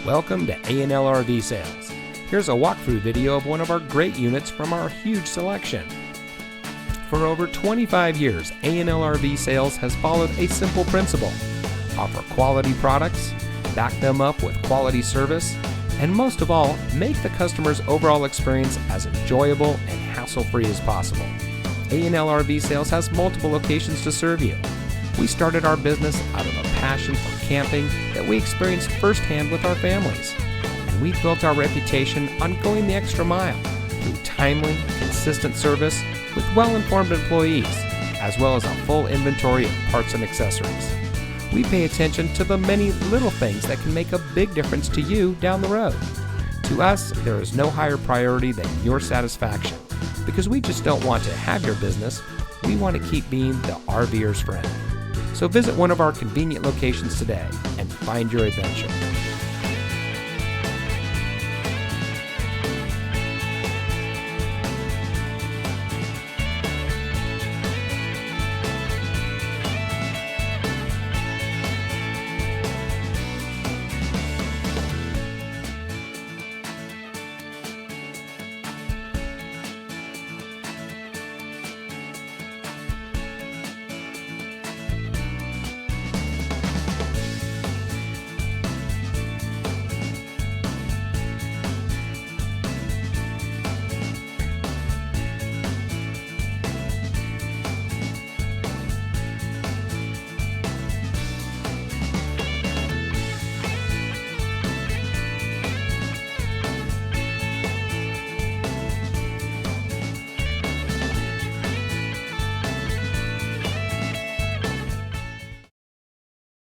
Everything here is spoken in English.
Welcome to A&L RV Sales. Here's a walkthrough video of one of our great units from our huge selection. For over 25 years, A&L RV Sales has followed a simple principle: offer quality products, back them up with quality service, and most of all, make the customer's overall experience as enjoyable and hassle-free as possible. A&L RV Sales has multiple locations to serve you. We started our business out of a passion for camping that we experienced firsthand with our families. And we've built our reputation on going the extra mile through timely, consistent service with well-informed employees, as well as a full inventory of parts and accessories. We pay attention to the many little things that can make a big difference to you down the road. To us, there is no higher priority than your satisfaction, because we just don't want to have your business. We want to keep being the RVer's friend. So visit one of our convenient locations today and find your adventure.